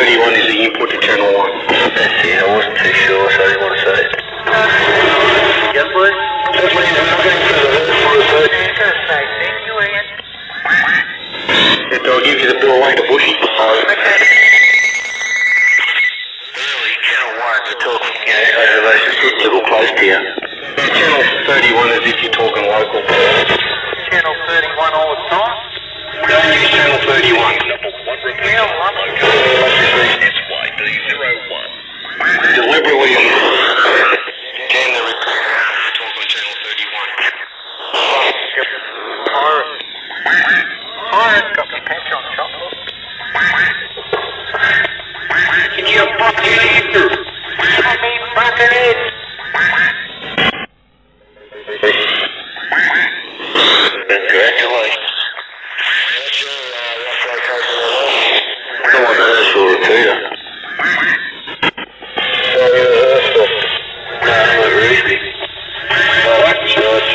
31 is the input to channel 1. That's it, I wasn't too sure, so I didn't want to say it. Yes, please? Just means we're not going through the herd for a third. I'll give you the bill away to Bushy. Okay. Early, channel 1, you're talking, over those little close to you. Channel 31 as if you're talking local. Channel 31 all the time? Don't use channel 31. It's YB01. Deliberately jam the recorder to talk on channel 31. Pirate got me patch on chocolate. Can you fuck your ear? I mean, fucking it. Congratulations. What's your rough location of I want the Herschel repeater. No, I'm at Ruby. Oh, at church.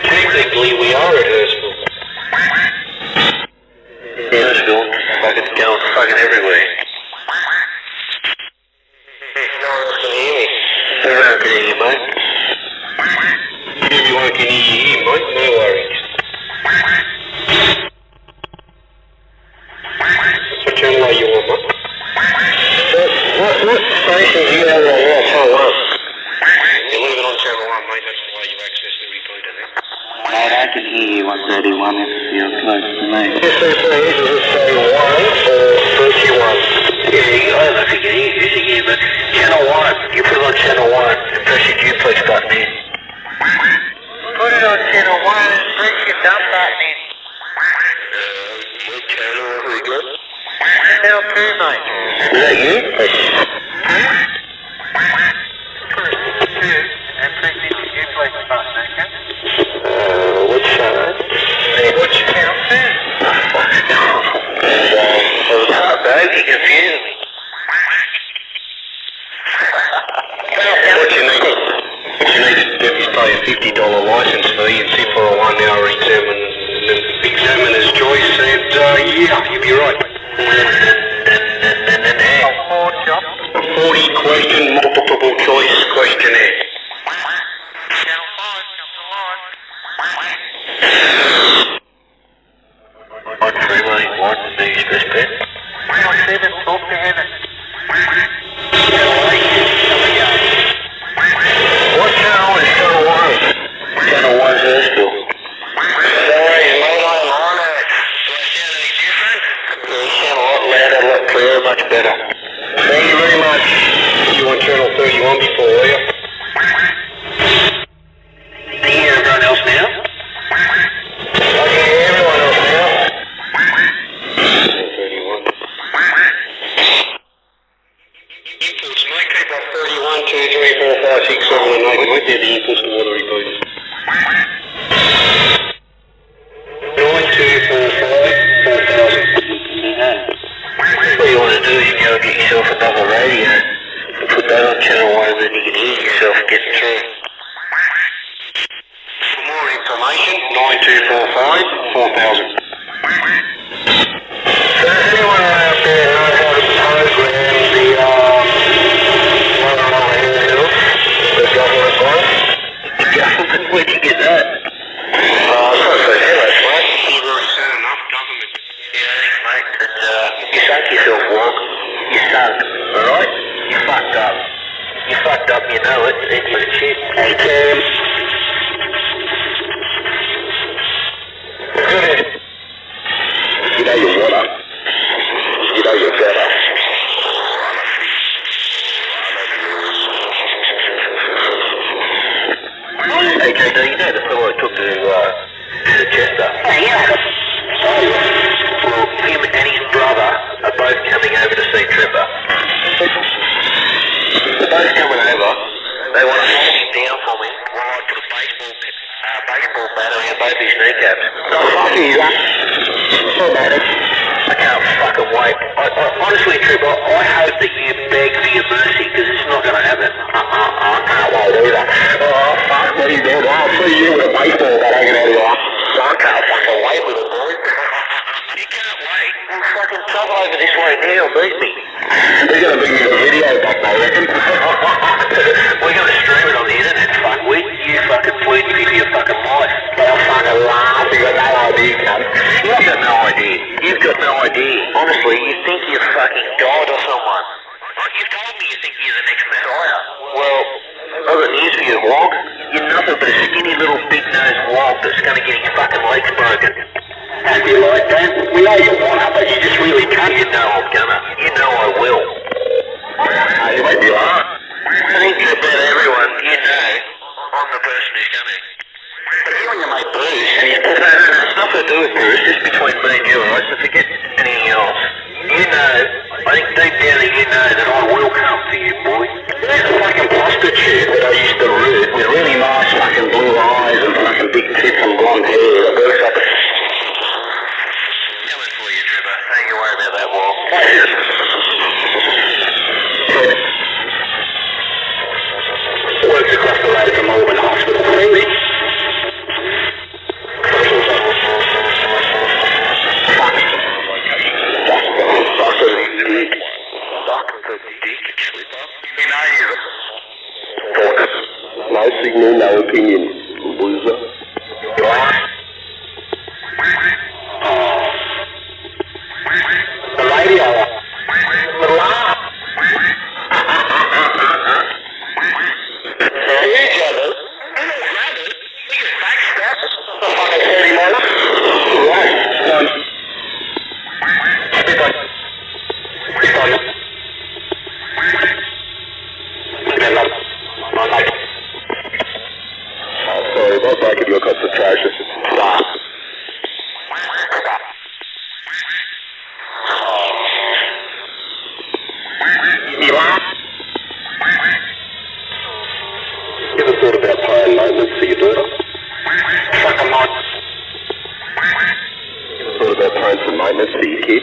Technically, we are at Hurstville. Herschel, fucking going fucking everywhere. No one else can hear me. Everyone can hear you, mate. Everyone can hear you here, mate. No worries. What channel are you on, mate? What station do you have on here? Channel 1. You're leaving on channel 1, mate. That's the way you access the repeater now. Mate, I can hear you 131 if you're close to me. Yes, sir, please. Is this say 1 or 31? Yeah, I don't know if you can hear this again, but channel 1, you put it on channel 1 and press your duplex button in. Put it on channel 1 and press your dump button in. What channel have we got? Channel 2, mate. Is that you? Put it 2 and press your duplex button, okay? Which channel? What's channel 2? What's up, babe? You confusing me. What you need to do is pay a $50 license fee and sit for a 1 hour examiner's choice and yeah, you'll be right. A 40 question multiple choice questionnaire. Channel 5, come to line. 1 freeway, 1 the express pen. 7, talk to heaven. What channel is channel 1? Channel 1's Hurstville. Sorry, mate, I'm on it. Do I sound any different? Yeah, you sound a lot louder, a lot clearer, much better. Thank you very much. You on channel 31 before, were you? Can you hear everyone else now? I can hear everyone else now. 31. Inputs, mate, keep up 31, 2, 3, 4, 5, 6, 7, and 8. Mate, they're the inputs to water repeaters. 9, 2, 4, 5, 4,000. What you want to do is go and get yourself another radio and put that on channel 1 and then you can hear yourself getting through. For more information, 9245 4000. So does anyone out there know how to program the the government one? The government, where'd you get that? It's not so serious, mate. You've already said enough government. Yeah, thanks, mate. And you sunk yourself, Walk. You sunk, alright? You fucked up. You fucked up, you know it, and you're shit. Hey, Cam. Good. You know your water. You know you're better. Hey, JD, you know the fellow I took to Chester? Yeah. Well, him and his brother are both coming over to see Trevor. They're both coming over. They want to hold him down for me while I put a baseball bat around both his kneecaps. Oh, fuck you. So bad. I can't fucking wait. Honestly, Trevor, I hope that you beg for your mercy because it's not going to happen. I can't wait either. Oh, fuck me, dude. I'll see you with a baseball bat hanging out of your ass. I can't fucking wait, little boy. You can't wait. I'm fucking trouble over this way now, beat me. They're going to bring you the video back, I reckon. We're going to stream it on the internet, fuckwit. You fucking plead me for your fucking life. They'll fucking laugh. You've got no idea, cunt. You've got no idea. You've got no idea. Honestly, you think you're fucking God or someone. You've told me you think you're the next Messiah. Well, I've got news for you, Wog. You're nothing but a skinny little big-nosed wog that's going to get your fucking legs broken. Don't be like that. We know you want it, but you just really can't. You know I'm gonna. You know I will. You might be lying. I think about everyone, you know, I'm the person who's gonna. But you and your mate Bruce, it's nothing to do with Bruce, just between me and you, alright? So forget anything else. You know, I think deep down that you know that I will come for you, boy. There's a fucking prostitute that I used to root with really nice fucking blue eyes and fucking big tits and blonde hair. Coming for you, Trevor. Don't you worry about that, Wall. Works across the road from Melbourne Hospital. No signal, no opinion. Loser. The radio. The laugh. You jealous? You get backstabbed. The fucking 30 minutes. Right. Spit on it. Oh, sorry, not breaking your concentration. You laugh? You ever thought about paying maintenance for your daughter? Fucking not. You ever thought about paying some maintenance for your kid?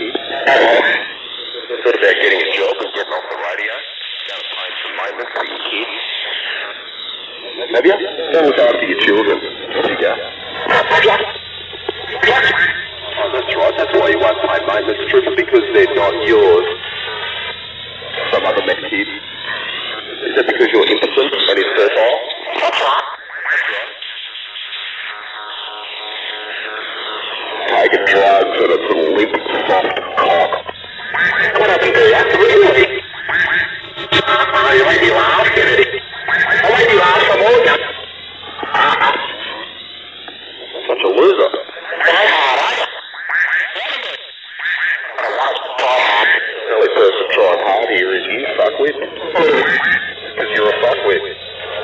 Thought about getting a job and getting off the radio? Going to pay some maintenance for your kid? Have you? Go look after your children. Off you go. Oh, that's right. That's why you won't pay maintenance, Trevor, because they're not yours. Some other man's kid. Is that because you're impotent and it's fertile? That's right. Taking drugs and it's a limp, soft cock. What happened to you? Really? Oh, you made me laugh, Kennedy. I made you laugh some more, you. Such a loser. Try hard, are you? I want to try hard. The only person trying hard here is you, fuckwit. Because you're a fuckwit.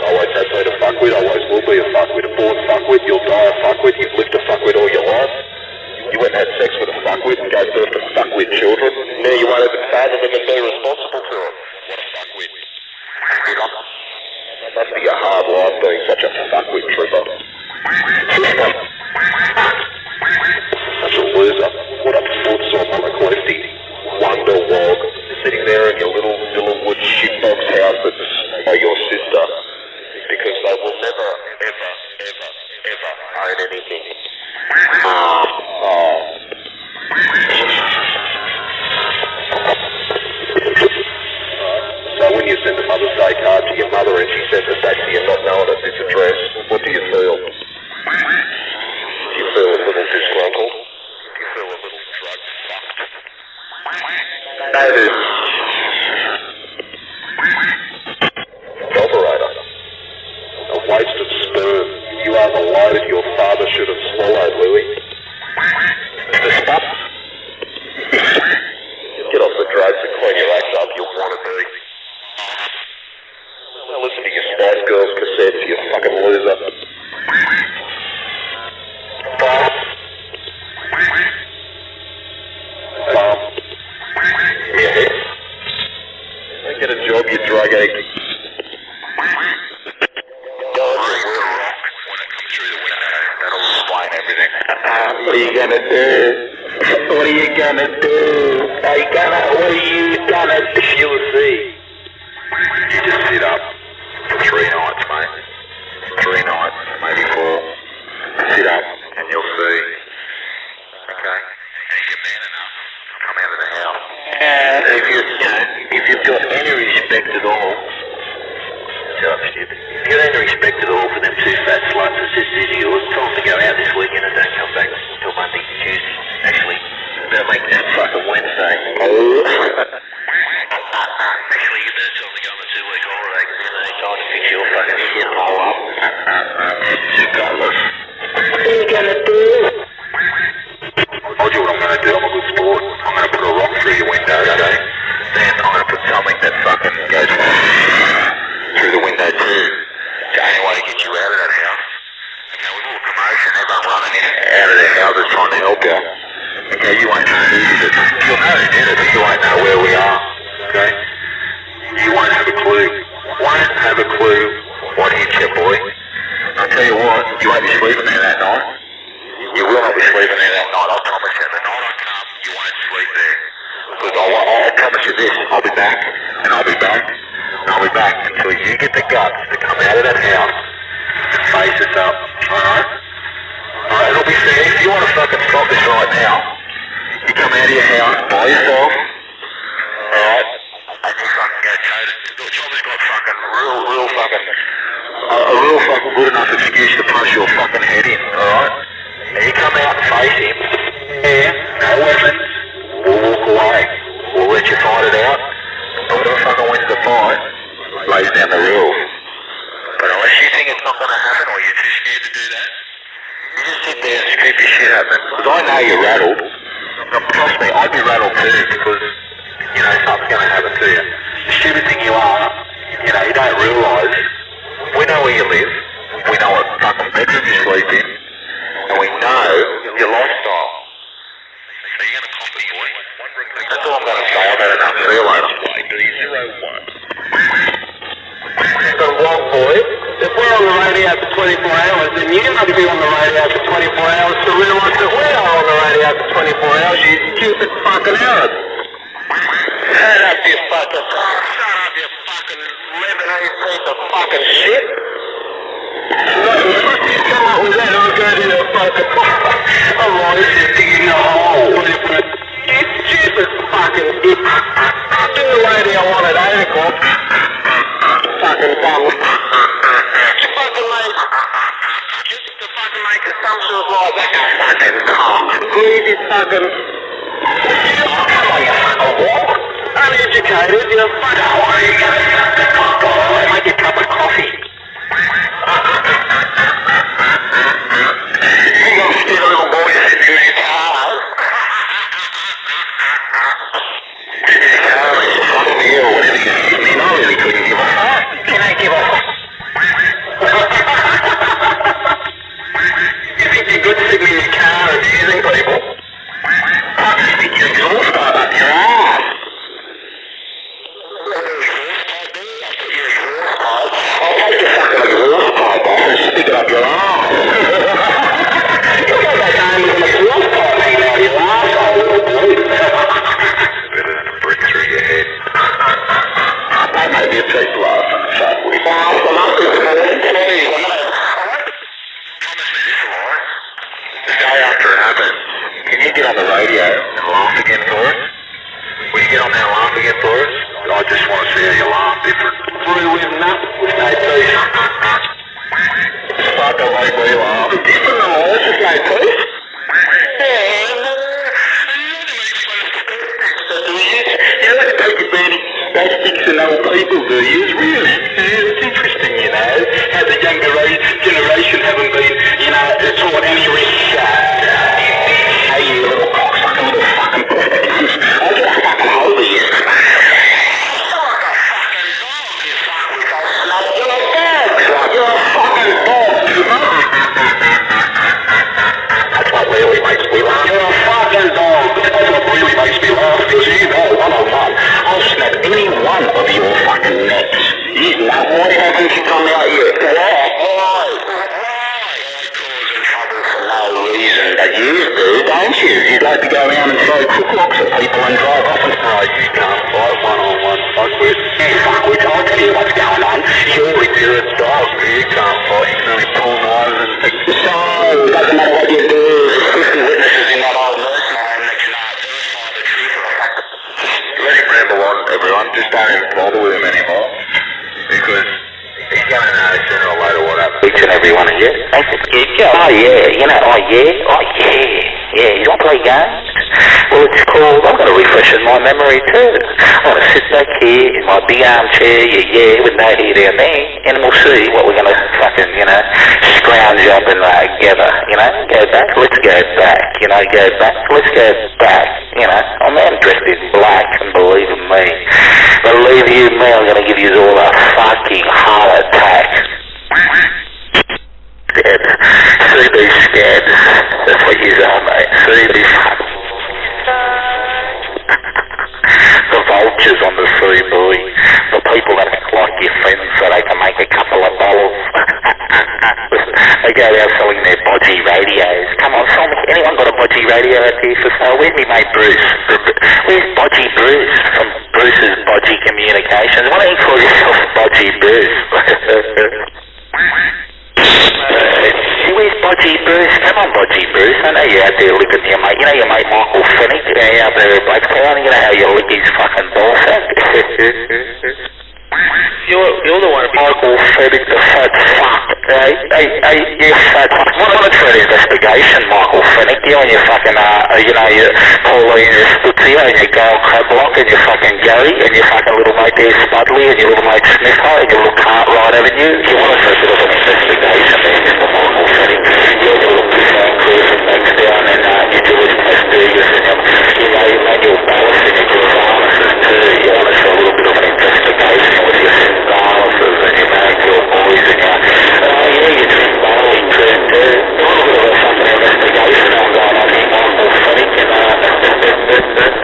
Always have been a fuckwit, always will be a fuckwit. A born fuckwit, you'll die a fuckwit. You've lived a fuckwit all your life. You went and had sex with a fuckwit and gave birth to fuckwit children. Now you won't even father them and be responsible for them. What a fuckwit. Must be a hard life being such a fuckwit, Trevor. Such a loser. What a footsore on a clefty. Wonder wog. Sitting there in your little Villawood shitbox house that's your sister. Because they will never, ever, ever, ever own anything. So when you send a Mother's Day card to your mother and she sends it back to you not knowing at this address, what do you feel? Do you feel a little disgruntled? Do you feel a little drug fucked? That is operator. A waste of sperm. You are the load your father should have swallowed, Louis. The stuff. Get off the drugs and clean your act up, you wannabe. Now listen to your Spice Girls cassettes, you fucking loser. Bum. Yeah. Don't get a job, you drug addict. What are you gonna do? What are you gonna do? What are you gonna do? You'll see. You just sit up for 3 nights, mate. 3 nights, maybe 4. Sit up and you'll see. Okay? And if you're man enough, If you've got any respect at all, shut up, stupid. If you've got any respect at all for them two fat sluts that just is yours, tell them to go out this weekend and don't come back until Monday, Tuesday. Actually, better make that fucking Wednesday. Actually, you better tell them to go on a 2-week holiday because then they time to fix your fucking shit hole up. Too gutless. What are you gonna do? I told you what I'm going to do. I'm a good sport. I'm going to put a rock through your window, okay? Then I'm going to put something that fucking goes through the window too. It's the only way to get you out of that house. Okay, with all the commotion, everyone running in and out of their houses trying to help you. Okay, you won't know who did it. You'll know who did it, but you won't know where we are. Okay? You won't have a clue. Won't have a clue what hit you, boy. I'll tell you what, you won't be sleeping there that night. You will not be sleeping there that night, I promise you. The night I come, you won't sleep there. Because I'll promise you this, I'll be back, and I'll be back, and I'll be back until you get the guts to come out of that house and face us up, alright? Alright, it'll be fair. If you want to fucking stop this right now, you come out of your house by yourself, alright? And you fucking go toted. Tom's got fucking a real fucking good enough excuse to punch your fucking head in, alright? And you come out and face him, yeah, no weapons, we'll walk away. We'll let you fight it out. Whoever fucking wins the fight lays down the rules. But unless you think it's not going to happen or you're too scared to do that, you just sit there and keep your shit happening. Because I know you're rattled. Now, trust me, I'd be rattled too because, you know, something's going to happen to you. The stupid thing you are, you know, you don't realise, we know where you live, we know what fucking bedroom you sleep in, and we know your lifestyle. So you're going to cop it, boy. That's all I'm going to say. I've had enough. See you later. So what, boy? If we're on the radio for 24 hours, then you must be on the radio for 24 hours to realise that we are on the radio for 24 hours, you stupid fucking Arab. Shut up, you fucking lemonade piece of fucking shit. You come up with that, I'll go to the fucking... I'm right here digging a hole. You stupid fucking... Do the radio on at 8 o'clock. Fucking dumb. Just to fucking make assumptions like that. Fucking cock. Please, you fucking... Come on, you fucking walk. Uneducated, you fucking... Don't worry, you're going to shut the cock off. Make a cup of coffee. You got still little boys sitting in their cars. Fucking you or whatever you mean, I really couldn't give a fuck. Can I give a fuck? You think you're good sitting in your car abusing people? I'll stick your exhaust pipe up your ass. I'll take your fucking exhaust pipe off and stick it up your ass. You go back home with an exhaust pipe hanging out of your arsehole, little boy. Better than a brick through your head. That may be a cheap laugh. Fuck, we found the last of the morning, please. Promise me this, alright? The day after it happens, can you get on the radio and laugh again for us? Will you get on there and laugh again for us? I just want to see how you laugh different. Through with nut, with no teeth. Just fuck the way we laugh. Different than all, it's just no teeth. You like to take advantage of plastics and old people, do you? Really? It's interesting, you know, how the younger generation haven't been, you know, taught any respect. Hey, you little cocksucker, little fucking cunts. I'll get a fucking hold of you. You're a fucking dog. That's what really makes me laugh. You're a fucking dog. That's what really makes me laugh, because you know one-on-one, I'll snap any one of your fucking necks. You know what happens to come out here? Why? Causing trouble for no reason, but you everyone. Just don't even bother with him anymore. Because he's going to know sooner or later what happens. Each and every one of you. Oh yeah, you know, oh yeah, you want to play games? Well, it's cool. I'm going to refresh my memory too. I'm going to sit back here in my big armchair, with no hair down there, and we'll see what we're going to fucking, scrounge up and gather, go back, let's go back, let's go back, I'm now dressed in black, and believe you me, I'm going to give you all a fucking heart attack. See these scabs, that's what you are, mate. See these the vultures on the sea, boy. The people that act like your friends so they can make a couple of dollars. They go out selling their bodgy radios. Come on, anyone got a bodgy radio out here for sale? Where's me mate Bruce? Where's Bodgy Bruce from Bruce's Bodgy Communications? Why don't you call yourself Bodgy Bruce? Where's Bodgy Bruce? Come on, Bodgy Bruce. I know you're out there licking your mate. You know your mate Michael Fennick out there at Blacktown? You know how you lick his fucking ballsack? You're the one, Michael Fennick, the fat fuck. Hey, you fat fuck. Monitoring investigation, Michael Fennick. You and your fucking, your Pauline, your Stutio, and your Gold Crab Block, and your fucking Gary, and your fucking little mate there, Spudley, and your little mate Sniffer, and your little Cartwright Avenue. You want to do a bit of an investigation there, Mr. Michael Fennick. You're the little crew from Bankstown, and you do his Prestigious, and your Manuel Ballas, and your Corvallis, too. You want to do a little bit of an investigation with your Gonzaleses, and your Manuel boys, and your... you're doing Barley too. You want a bit of a fucking investigation on going on here, Michael Fennick, and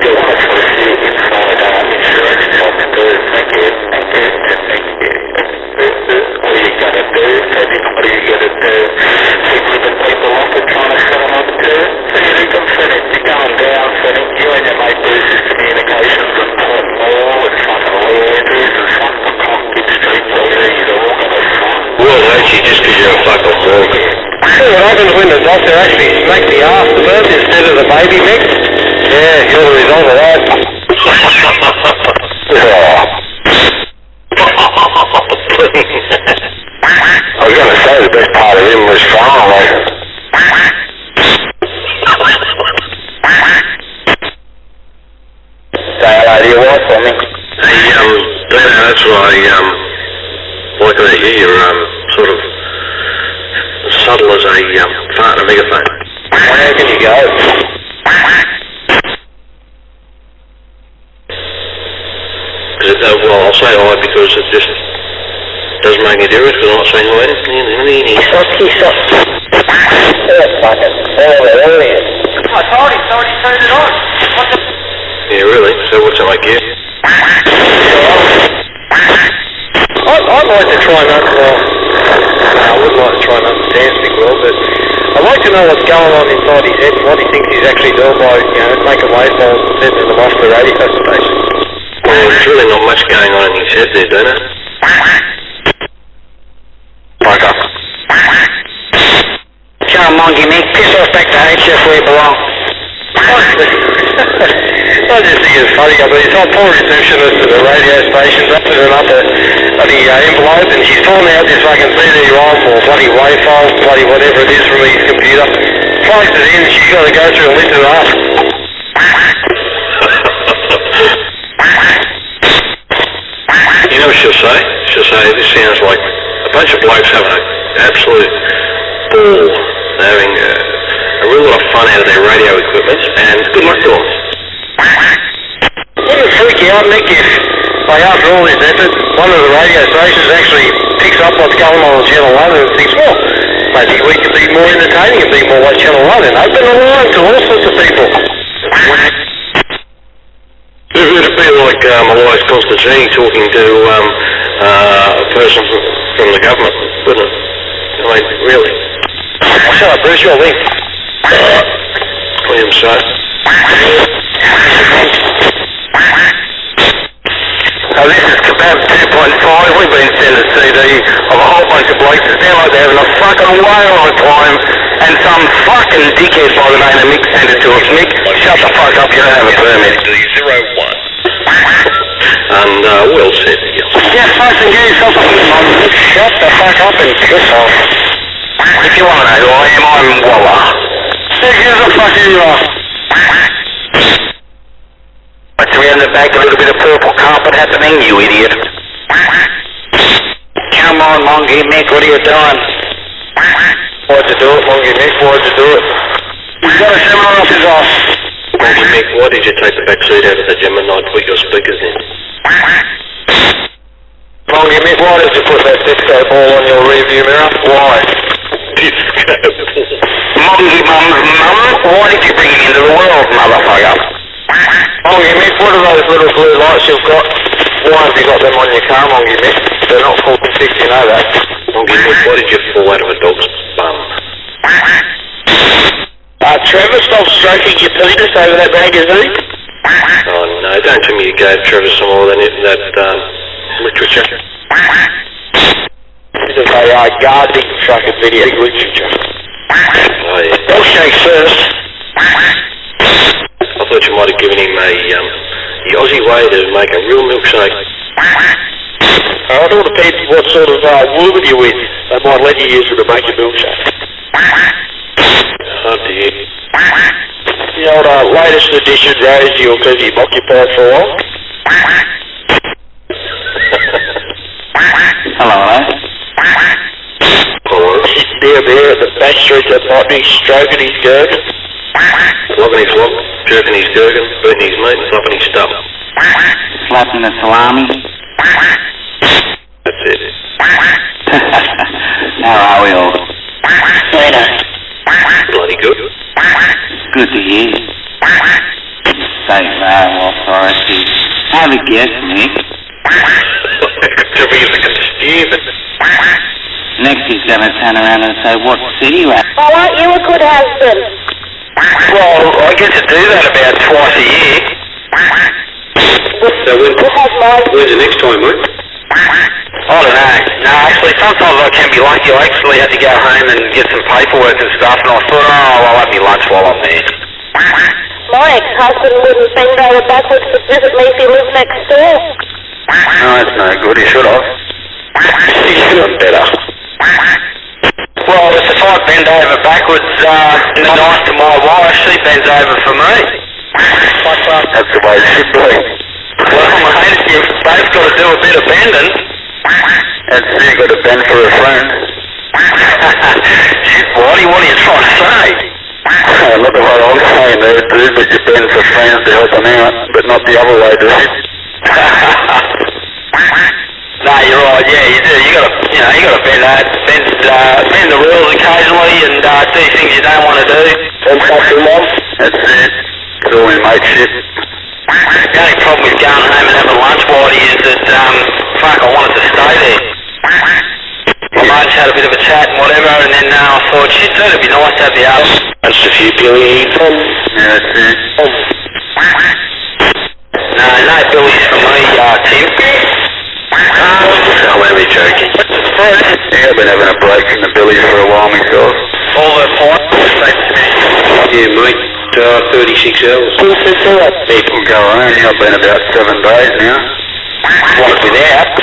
you want to sort of see inside insurance jobs too. Thank you. What are you going to do, Teddy? What are you going to do? Keep ripping people off and trying to set them up too? So you think I'm Fennick? You're going down, Fennick. You and your mate Bruce's Communications and Port Moore and fucking Landers and fucking Cockpit Street Police. You're all going to fuck. Well, actually, just because you're a fucking walk. See what happens when the doctor actually smacks the afterbirth instead of the baby mix? Yeah, you're the result of that. I was going to say the best part of him was finally. Say hello to your wife for me. Hey, Dana, that's why, like that, you're, sort of subtle as a, fart in a megaphone. Where can you go? Well, I'll say hi because it just doesn't make any difference because I'm not saying hi. Stop. That's fucking... There he is. I told him, so he turned it on. Yeah, really? So what's that like you? I'd like to try and I would like to try and understand Big Will, but I'd like to know what's going on inside his head and what he thinks he's actually doing by, making wave balls and sending them off to the radio station. Well, there's really not much going on in his head there, Dana. Fuck up. Come on, Monkey Mick, piss off back to HF where you belong. I just think it's funny. I mean, it's our poor receptionist at the radio station, opening up a envelope, and she's pulling out this fucking CD-ROM or bloody wave file, bloody whatever it is from his computer, plugs it in, and she's got to go through and lift it up. You know what she'll say? She'll say, this sounds like a bunch of blokes having an absolute ball. They're having a real lot of fun out of their radio equipment, and good luck to them. Wouldn't it freak you out, Nick, if, after all this effort, one of the radio stations actually picks up what's going on Channel 1 and thinks, well, maybe we could be more entertaining and be more like Channel 1 and open the line to all sorts of people. It'd be like Elias Constantine talking to a person from the government, wouldn't it? I mean, really. Shut up, Bruce, you're linked. William Sutton. This is Kebab 2.5. We've been sent a CD of a whole bunch of blokes that sound like they're having a fucking whale of a time, and some fucking dickhead by the name of Mick sent it to us. Mick, shut the fuck up, you don't have a permit. D01. Well said, yes. Yeah, fucking get yourself a shut the fuck up and piss off. If you want to know who I am, I'm Walla. Who gives a fuck who you are? What's around the back, a little bit of purple carpet happening, you idiot. Come on, Mongy Mick, what are you doing? Why'd you do it, Mongy Mick? Why'd you do it? He's got a seminar off his ass. Mongy Mick, why did you take the back seat out of the Gemini and put your speakers in? Mongy Mick, why did you put that disco ball on your rearview mirror? Why? Disco ball. Mongy Mum, why did you bring him into the world, motherfucker? Mongy Mick, what are those little blue lights you've got? Why have you got them on your car, Mongy Mick? They're not 46, you know that. Mongy Mick, why did you fall out of a dog's bum? Trevor, stop stroking your penis over that magazine. Oh no, don't tell me you gave Trevor some more than that literature. This is a gardening fucking video literature. Oh yeah. Milkshake first. I thought you might have given him the Aussie way to make a real milkshake. It all depends what sort of woman you're with. They might let you use it to make your milkshake. Oh dear. The old latest edition Rosie will keep him occupied for a while. Hello. Sitting down there at the back street of Botany, stroking his gherkin. Flogging his log, jerking his gherkin, beating his meat and flopping his stump. Slapping the salami. That's it. How are we all? Bloody good. Good to hear. State rail authority. Have a guess, Nick. To be looking stupid. Next he's going to turn around and say, what city you at? Oh, aren't you a good husband? Well, I get to do that about twice a year. So when's the next time, mate? I don't know. No, actually, sometimes I can be lucky. I actually had to go home and get some paperwork and stuff, and I thought, oh, I'll have me lunch while I'm there. My ex-husband wouldn't bend over backwards to visit me if he lived next door. No, that's no good. He should have. He should have better. Well, if I bend over backwards nice to my wife, she bends over for me. That's the way it should be. Well, mate, you've both got to do a bit of bending. That's it, you've got to bend for a friend. Shit, Whitey, what are you trying to say? Not the way I'm saying there, dude, but you bend for friends to help them out, but not the other way, dude. No, you're right, yeah, you do. You gotta bend the rules occasionally and do things you don't want to do. That's it. It's all in mateship. The only problem with going home and having lunch, Whitey, is that, I wanted to stay there. My mates had a bit of a chat and whatever, and then I thought, shit, it'd be nice to have the other. That's a few Billy Eaton. Yeah, that's it. No Billy's for me, Tim. I'm only joking. Yeah, I've been having a break from the Billies for a while myself. All the pints, Yeah, mate. 36 hours. People go around. I've been about 7 days now. What, without?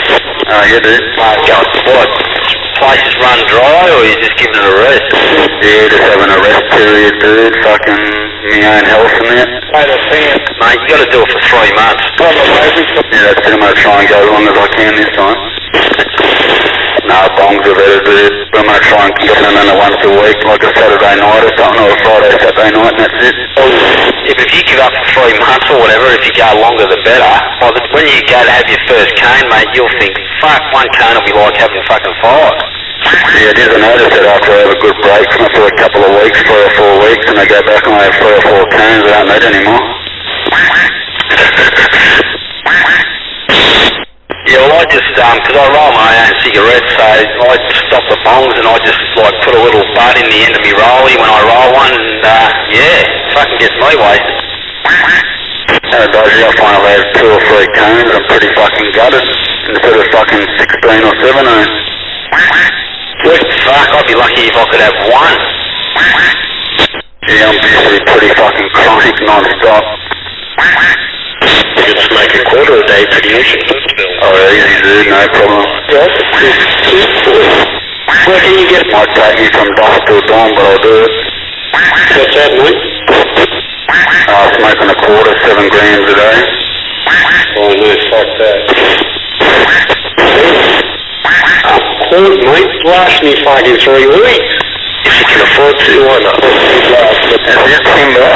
Oh, you do. What? Places run dry, or you just giving it a rest? Yeah, just having a rest period, dude. Fucking my own health and that. Mate, you got to do it for 3 months. Yeah, that's it. I'm going to try and go as long as I can this time. No, bongs are better, dude. I'm going to try and get them in once a week, like a Saturday night or something, or a Friday, Saturday night, and that's it. If you give up for 3 months or whatever, if you go longer the better. Well, when you go to have your first cane, mate, you'll think, fuck, 1 cane will be like having fucking 5. Yeah, it is. I noticed that after I have a good break from it for a couple of weeks, 3 or 4 weeks, and I go back and I have 3 or 4 canes, I don't need anymore. Yeah, well, I just, because I roll my own cigarettes, so I stop the bongs and I just, put a little bud in the end of me rollie when I roll one, and, fucking gets me wasted. And it does, I finally have 2 or 3 cones, I'm pretty fucking gutted, instead of fucking 16 or 17. Fuck, I'd be lucky if I could have 1. Yeah, I'm usually pretty fucking chronic non-stop. could smoke a quarter a day pretty easy. Oh, easy, dude, no problem. Yes, where can you get? Might take me from dusk till dawn, but I'll do it. What's that, mate? Smoking a quarter, 7 grams a day. Oh, no, fuck that. Quart, mate, last me fucking 3 weeks. If you can afford to, why not? That's it, timber.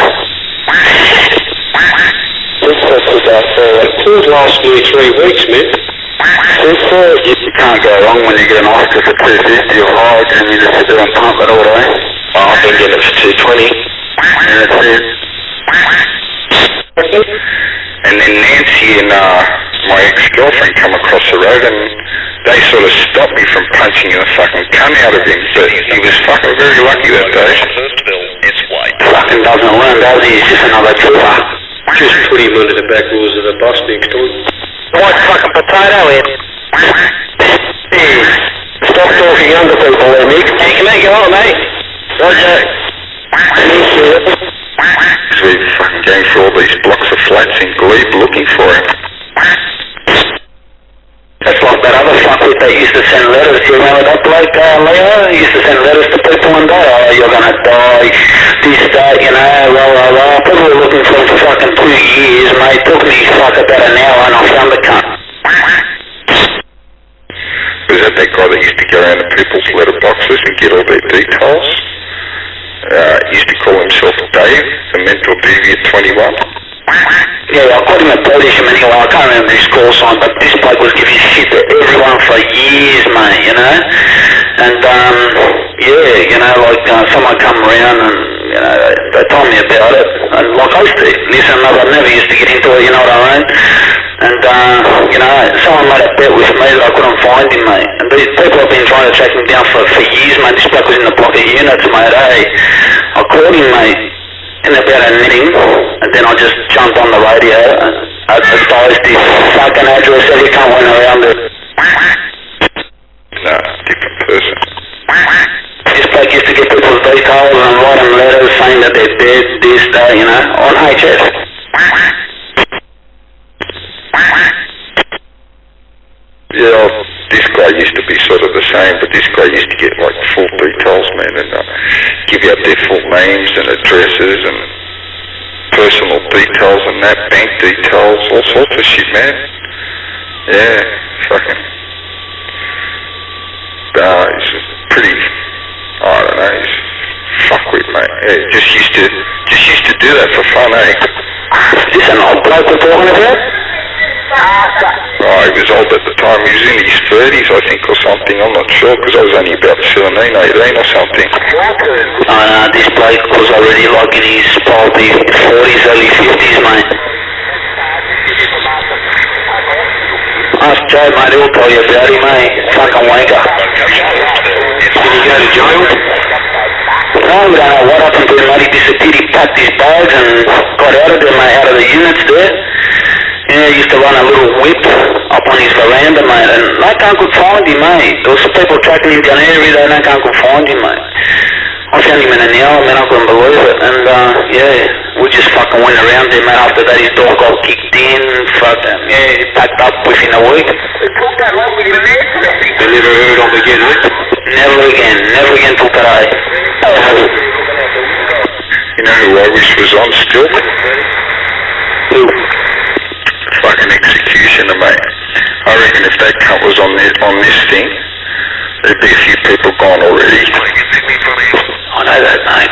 Quart lasts me 3 weeks, man. You can't go wrong when you get an Oscar for 250 or higher, and you just sit there and pump it all day. Oh, I've been getting it for 220. Yeah, that's it. And then Nancy and my ex-girlfriend come across the road and they sort of stopped me from punching the fucking cunt out of him, but he was fucking very lucky that day. It's white. Fucking doesn't learn, does he? He's just another trooper. Just put him under the back wheels of the bus next door. White fucking potato head. Stop talking under people there, Mick. Hey, come here, go on, mate. Roger. So he fucking going through all these blocks of flats in Glebe looking for him. That's like that other fuckwit that used to send letters. You remember that bloke, Leo? He used to send letters to people and go, oh, you're gonna die, this, that, you know, blah, blah, blah. People were looking for him for fucking 2 years, mate. Took me fuck about an hour and I found the cunt. Was that guy that used to go around to people's letterboxes and get all their details? He used to call himself Dave, the mental deviant 21. Yeah, I called him a Belgium anyway, I can't remember his call sign, but this bloke was giving shit to everyone for years, mate, you know? And, yeah, you know, like, someone come around and, you know, they told me about it, and like I used to listen, I never used to get into it, you know what I mean? And, you know, someone made a bet with me that I couldn't find him, mate. And these people have been trying to track him down for years, mate. This bloke was in the block of units, mate, eh? I called him, mate, in about a meeting, and then I just jumped on the radio and advertised his fucking address. Every cunt went around it. No, different person. This bloke used to get people's details and write them letters saying that they're dead, this, that, you know, on HS. Yeah, this guy used to be sort of the same, but this guy used to get like full details, man, and give out their full names and addresses and personal details and that, bank details, all sorts of shit, man. Yeah, fucking. He's pretty, I don't know, he's fuckwit, mate. Yeah, just used to do that for fun, eh? Is this an old bloke we're talking about? Oh, he was old at the time. He was in his 30s, I think, or something. I'm not sure, because I was only about 17, 18 or something. This bloke was already like in his probably 40s, early 50s, mate. Ask Joe, mate, he'll tell you about him, mate. Fucking wanker. Did he go to jail? No, we don't know what happened to him, mate. He disappeared, he packed his bags and got out of there, mate, out of the units there. Yeah, he used to run a little whip up on his veranda, mate, and no one could find him, mate. There was some people tracking him down every day, no one could find him, mate. I found him in an hour, man, I couldn't believe it, and, yeah, we just fucking went around there, mate. After that, his dog got kicked in, fucking, yeah, he packed up within a week. It took that long to get an answer. You never heard of him again, eh? Never again till today. You know who I wish was on still? Who? Fucking executioner, mate. I reckon if that cunt was on this thing, there'd be a few people gone already. I know that, mate.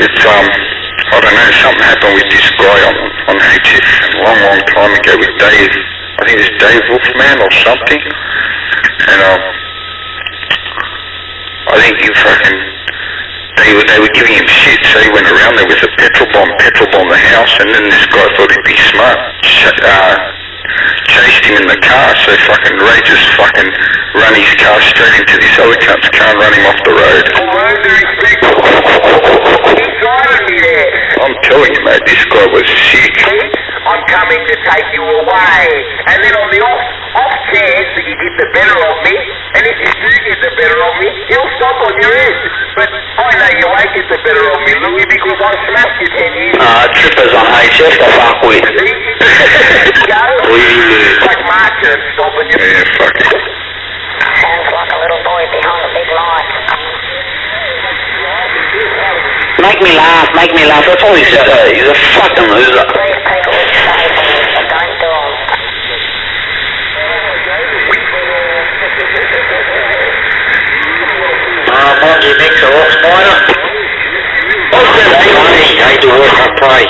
It's, I don't know, something happened with this guy on HF a long time ago with Dave. I think it's Dave Wolfman or something. And, I think he fucking... They were giving him shit, so he went around there with a petrol bomb the house, and then this guy thought he'd be smart, chased him in the car, so fucking Ray just fucking run his car straight into this other cunt's car and run him off the road. I'm telling you, mate, this guy was sick. I'm coming to take you away. And then on the off chance that you get the better of me, and if you do get the better of me, you'll stop on your head. But I know you won't get the better of me, Louie, because I smashed you 10 years ago. Trippers on HS to fuck with. Like marching and stopping you. Yeah, fuck it. Sounds like a little boy behind a big light. Make me laugh. That's all he said. He's a fucking loser. These people would say things, but don't do them. Monkey mix or what, Spider? What's that, eh? I do work on play.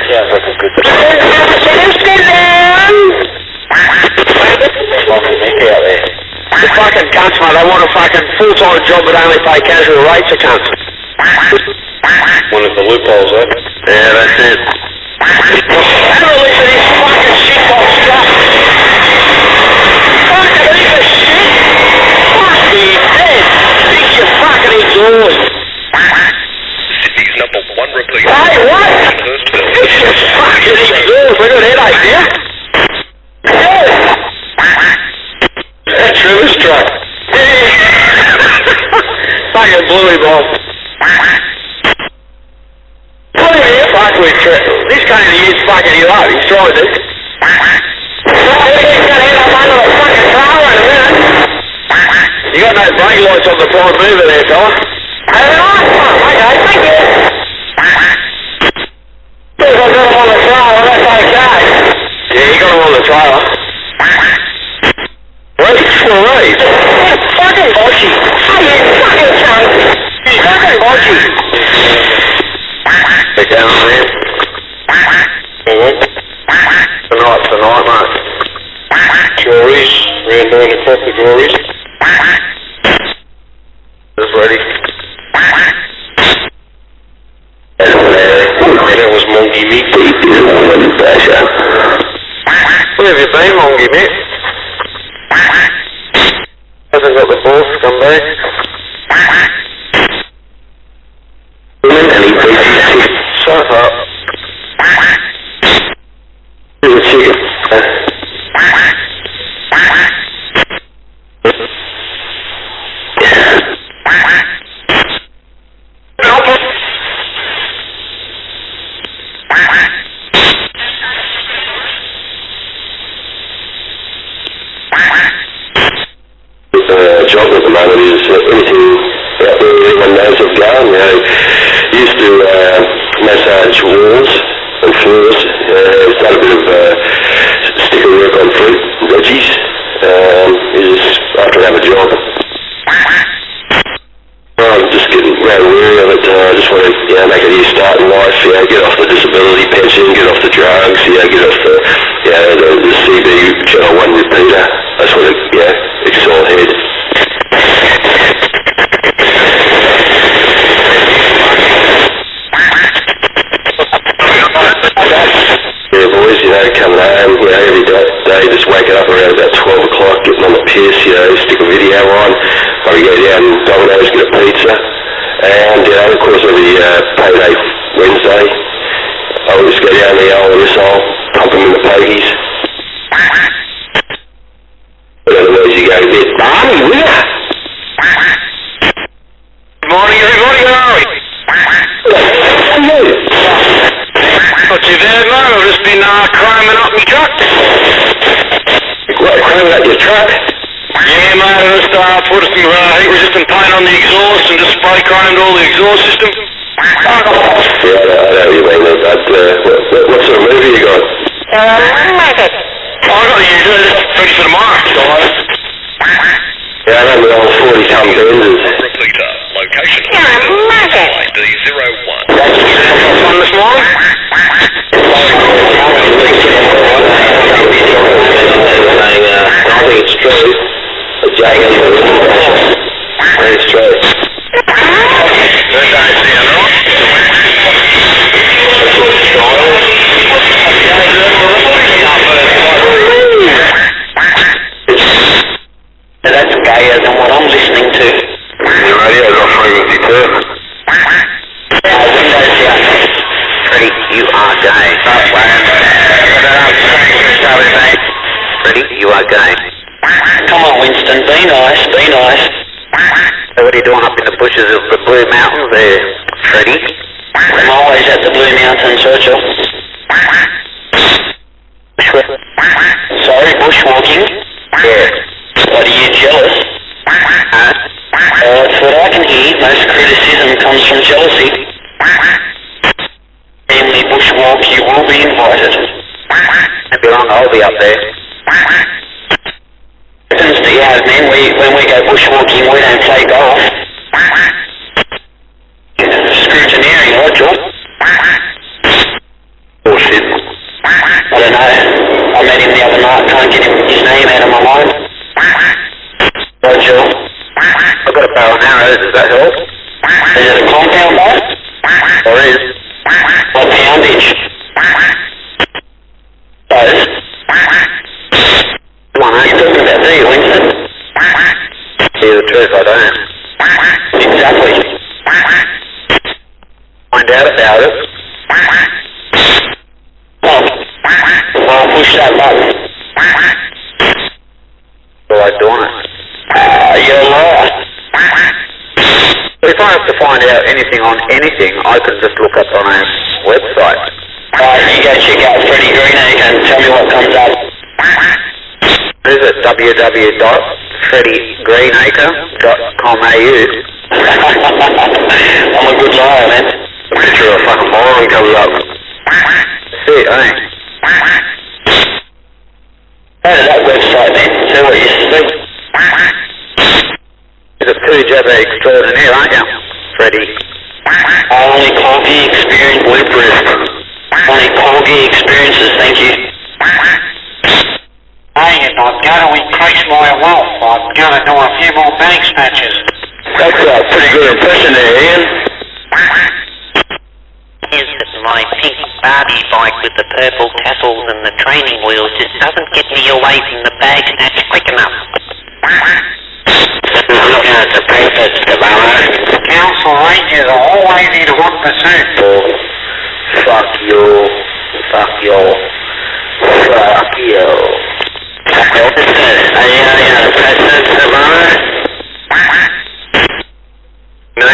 Sounds like a good time. Monkey mix out there. The fucking cunts, mate, they want a fucking full-time job but only pay casual rates, of cunts. One of the loopholes, eh? Yeah, that's it. Have a listen to this fucking shitbox stuff. Fucking heap of shit. Fuck me dead. Fix your fucking exhaust. Sydney's #1 repeat. Hey, what? Fix your fucking exhaust. I got a headache now. Yeah. That's Trevor's truck. Fucking Bluey Bob. What are you fucking with, Trevor? This kind of year's fucking you up. He's trying to. He's gonna end up under the fucking trailer in a minute. You got no brake lights on the prime mover there, fella. Oh, nice one. Okay, thank you. If I got him on the trailer, that's okay. Yeah, you got him on the trailer. Ready for a race? Fucking bodgy. Hey, you fucking cunt. Fucking bodgy. Get down there. Tonight, mate. Juries, around 9 o'clock, the juries. Just ready. That was Monkey Mick. Where have you been, Monkey Mick? Hasn't got the balls to come back. And he beats his chicken. Shut up. Here's a chicken. Job at the moment is anything out there everyone knows of going. You know, used to massage walls and floors. Done a bit of sticker work on fruit and veggies. I can have a job. I'm just getting round weary of it. I just want to make a new start in life. Get off the disability pension, get off the drugs. Get off the CB channel 1 repeater. I just want to excel ahead. Yeah, boys, coming home, every day, just waking up around about 12 o'clock, getting on the piss, stick a video on, probably go down Domino's, get a pizza, and, of course, every payday Wednesday, I'll just go down the old missile, pump them in the pokies. But otherwise, you go to bed, Barney, will ya? Good morning, everybody. How are we? Not too bad, mate. I've just been chroming up my truck. What, chroming up your truck? Yeah, mate. I just put some heat-resistant paint on the exhaust and just spray chromed all the exhaust system. Yeah, I know what you mean, but what sort of movie you got? Market. Oh, I got the usual. Ready for tomorrow. Yeah, I know the old 40-ton Benzes. Repeater, location Market. ID01. Fun this morning? I think it's true. It's true. That's gayer than what I'm listening to. Okay. Ready? You are going. Come on, Winston, be nice, be nice. So what are you doing up in the bushes of the Blue Mountains there, Freddie? I'm always at the Blue Mountains, Churchill. Sorry, bushwalking? Yeah. What, are you jealous? That's what I can hear. Most criticism comes from jealousy. Family bushwalk, you will be invited. Won't be long, I'll be up there. Happens to have men, when we go bushwalking, we don't play golf. Scrutineering, Roger. Bullshit. I don't know. I met him the other night, can't get his name out of my mind. Roger. I've got a bow and arrow, does that help? Is it a compound bow? Or is? What poundage? Both. Come on, You're talking about me, Winston? tell you the truth, I don't. Exactly. Find out about it. Well, push that button. I like doing it. You're a liar. But if I have to find out anything on anything, I can just look up on a website. You go check out Freddie Greenacre and tell me what comes up. What is it? www.freddiegreenacre.com.au. I'm a good liar, man. I'm pretty sure a fucking moron comes up. That's it, eh? Go to that website then, see what you see. You're a two-jabber extraordinaire, aren't you, Freddie? Only corgi experience, Whipwreath. Only corgi experiences, thank you. Hey, if I'm going to increase my wealth, I'm going to do a few more bank snatches. That's a pretty good impression there, Ian. Is that my pink Barbie bike with the purple tassels and the training wheels just doesn't get me away from the bag snatch quick enough. Looking at the papers, Council ranges are always in 1%. Fuck you. Fuck you. Fuck you. President Obama? No?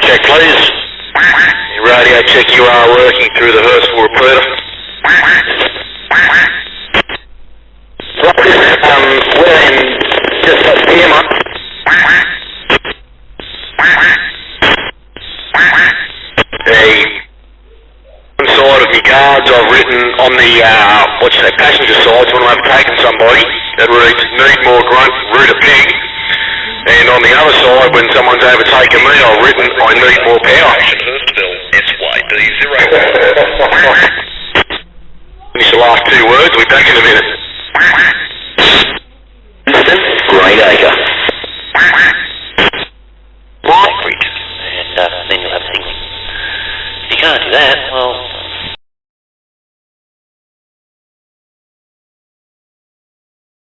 Check, please. Radio check, you are working through the Hurstville repeater. We're in just a few months. One side of my cards I've written on the, passenger side when I've taken somebody, that reads, need more grunt, root a pig. And on the other side, when someone's overtaken me, I've written, I need more power. Finish the last two words, we'll be back in a minute. Greenacre. And then you'll have things. If you can't do that, well,